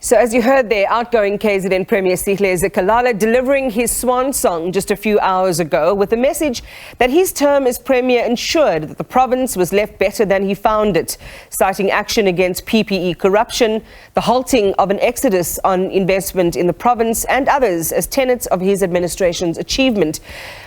So as you heard there, outgoing KZN Premier Sihle Zikalala delivering his swan song just a few hours ago with the message that his term as Premier ensured that the province was left better than he found it, citing action against PPE corruption, the halting of an exodus on investment in the province and others as tenets of his administration's achievement.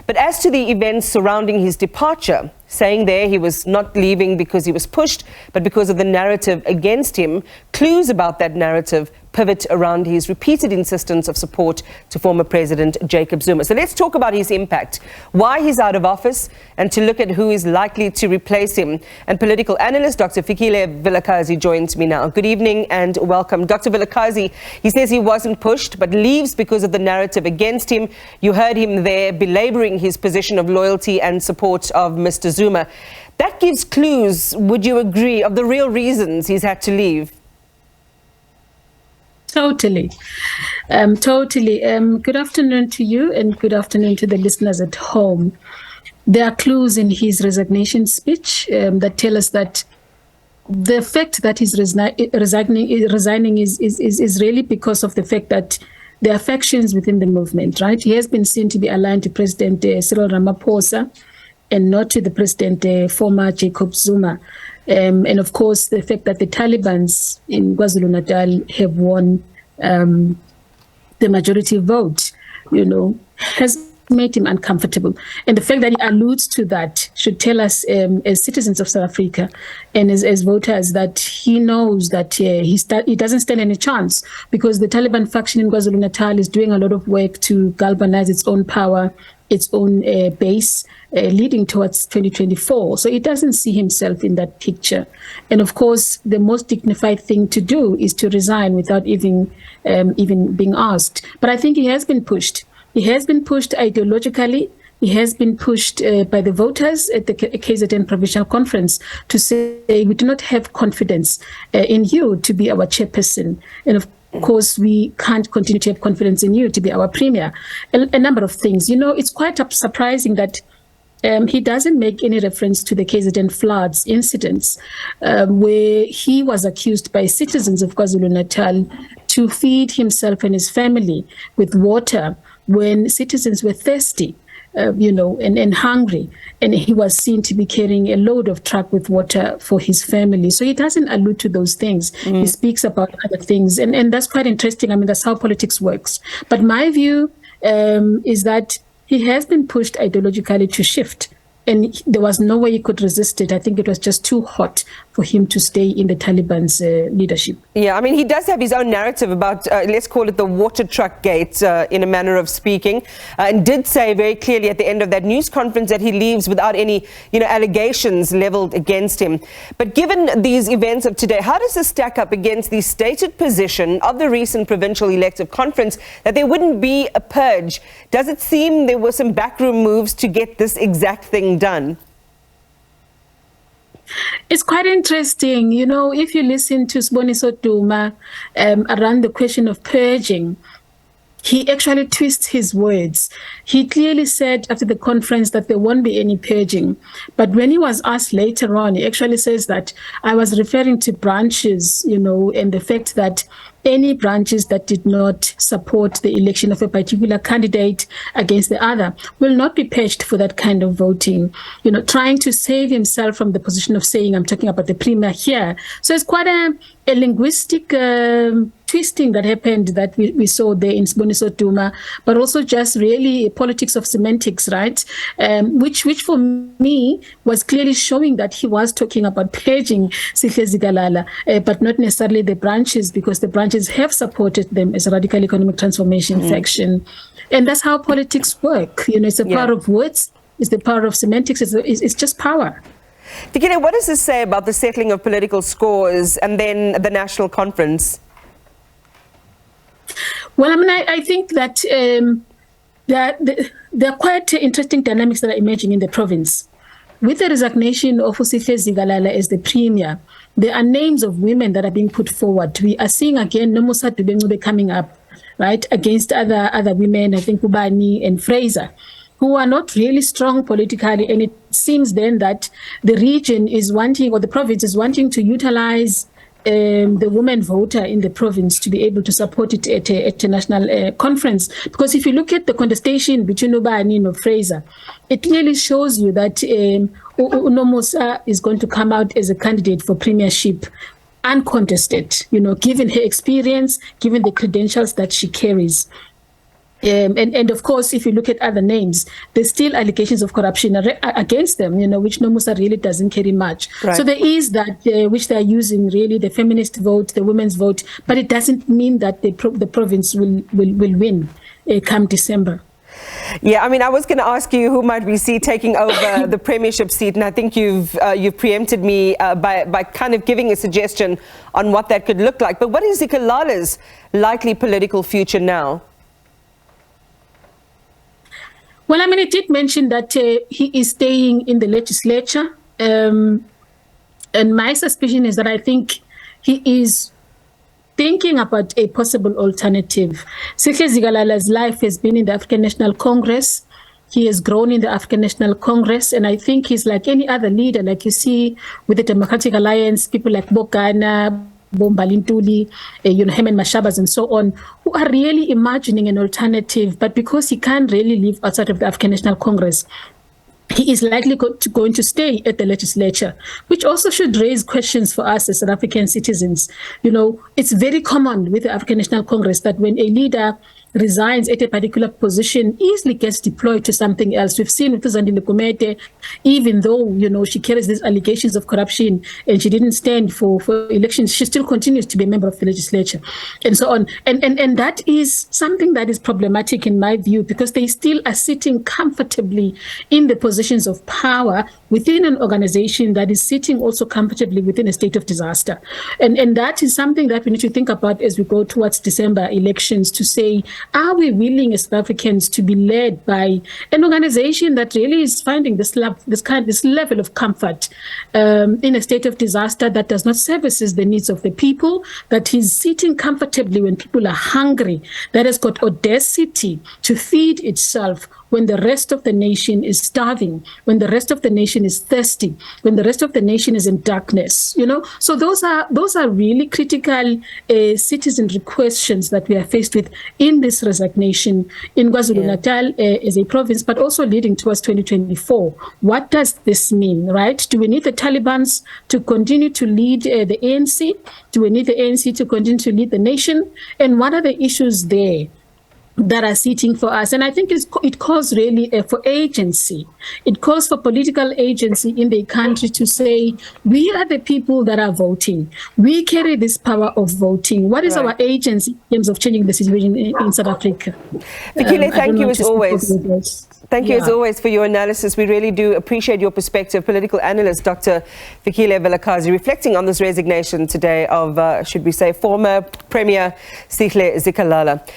But as to the events surrounding his departure, saying there he was not leaving because he was pushed, but because of the narrative against him, clues about that narrative pivot around his repeated insistence of support to former President Jacob Zuma. So let's talk about his impact, why he's out of office, and to look at who is likely to replace him. And political analyst Dr Fikile Vilakazi joins me now. Good evening and welcome. Dr Vilakazi, he says he wasn't pushed, but leaves because of the narrative against him. You heard him there belaboring his position of loyalty and support of Mr. Zuma. That gives clues, would you agree, of the real reasons he's had to leave? Totally. Good afternoon to you and good afternoon to the listeners at home. There are clues in his resignation speech that tell us that the fact that he's resigning is really because of the fact that there are factions within the movement, right? He has been seen to be aligned to President Cyril Ramaphosa and not to the President, former Jacob Zuma. And of course, the fact that the Taliban in KwaZulu-Natal have won the majority vote, has made him uncomfortable. And the fact that he alludes to that should tell us as citizens of South Africa and as voters that he knows that he doesn't stand any chance, because the Taliban faction in KwaZulu-Natal is doing a lot of work to galvanize its own power, its own base, leading towards 2024. So he doesn't see himself in that picture. And of course, the most dignified thing to do is to resign without even being asked. But I think he has been pushed. He has been pushed ideologically. He has been pushed by the voters at the KZN Provincial Conference to say, we do not have confidence in you to be our chairperson. And of course, we can't continue to have confidence in you to be our premier. A number of things. It's quite surprising that he doesn't make any reference to the KZN floods incidents where he was accused by citizens of KwaZulu-Natal to feed himself and his family with water when citizens were thirsty, and hungry. And he was seen to be carrying a load of truck with water for his family. So he doesn't allude to those things. He speaks about other things. And that's quite interesting. I mean, that's how politics works. But my view is that he has been pushed ideologically to shift. And there was no way he could resist it. I think it was just too hot for him to stay in the Taliban's leadership. Yeah, I mean, he does have his own narrative about, let's call it the water truck gate, in a manner of speaking, and did say very clearly at the end of that news conference that he leaves without any, allegations leveled against him. But given these events of today, how does this stack up against the stated position of the recent provincial elective conference that there wouldn't be a purge? Does it seem there were some backroom moves to get this exact thing done? It's quite interesting. If you listen to Sihle Zikalala around the question of purging, he actually twists his words. He clearly said after the conference that there won't be any purging. But when he was asked later on, he actually says that I was referring to branches, and the fact that any branches that did not support the election of a particular candidate against the other will not be purged for that kind of voting, trying to save himself from the position of saying, I'm talking about the premier here. So it's quite a linguistic twisting that happened that we saw there in Sihle Zikalala, but also just really politics of semantics, right? Which for me was clearly showing that he was talking about purging Sihle Zikalala, but not necessarily the branches, because the branches have supported them as a radical economic transformation faction. And that's how politics work. It's the power of words, it's the power of semantics, it's just power. Fikile, what does this say about the settling of political scores and then the national conference? Well, I mean, I think that there are quite interesting dynamics that are emerging in the province. With the resignation of Sihle Zikalala as the premier, there are names of women that are being put forward. We are seeing again Nomusa Dubengube coming up, right, against other women, I think Ubani and Fraser, who are not really strong politically. And it seems then that the region is wanting, or the province is wanting to utilize the woman voter in the province to be able to support it at a national conference. Because if you look at the contestation between Ubani and Fraser, it clearly shows you that Unomusa is going to come out as a candidate for premiership uncontested, given her experience, given the credentials that she carries. And of course, if you look at other names, there's still allegations of corruption against them, which Nomusa really doesn't carry much. Right. So there is that which they're using, really, the feminist vote, the women's vote, but it doesn't mean that the province will win come December. Yeah, I mean, I was going to ask you who might we see taking over the premiership seat, and I think you've preempted me by kind of giving a suggestion on what that could look like. But what is Zikalala's likely political future now? Well, I mean, it did mention that he is staying in the legislature. And my suspicion is that I think he is thinking about a possible alternative. Sihle Zikalala's life has been in the African National Congress. He has grown in the African National Congress. And I think he's like any other leader, like you see with the Democratic Alliance, people like Bokana, Bombalintuli, Herman Mashabas and so on, who are really imagining an alternative. But because he can't really live outside of the African National Congress, he is likely going to stay at the legislature, which also should raise questions for us as South African citizens. It's very common with the African National Congress that when a leader resigns at a particular position, easily gets deployed to something else. We've seen with Zandile Kumete, even though, she carries these allegations of corruption and she didn't stand for elections, she still continues to be a member of the legislature and so on. And that is something that is problematic in my view, because they still are sitting comfortably in the positions of power within an organization that is sitting also comfortably within a state of disaster. And that is something that we need to think about as we go towards December elections, to say, are we willing as South Africans to be led by an organization that really is finding this level of comfort in a state of disaster, that does not services the needs of the people, that is sitting comfortably when people are hungry, that has got audacity to feed itself when the rest of the nation is starving, when the rest of the nation is thirsty, when the rest of the nation is in darkness, So those are really critical citizenry questions that we are faced with in this resignation in KwaZulu-Natal as a province, but also leading towards 2024. What does this mean, right? Do we need the Taliban to continue to lead the ANC? Do we need the ANC to continue to lead the nation? And what are the issues there that are sitting for us? And I think it calls really for agency. It calls for political agency in the country to say, we are the people that are voting. We carry this power of voting. What is our agency in terms of changing the situation in South Africa? Fikile, thank you as always. Thank you as always for your analysis. We really do appreciate your perspective. Political analyst Dr Fikile Vilakazi, reflecting on this resignation today of, should we say, former Premier Sihle Zikalala.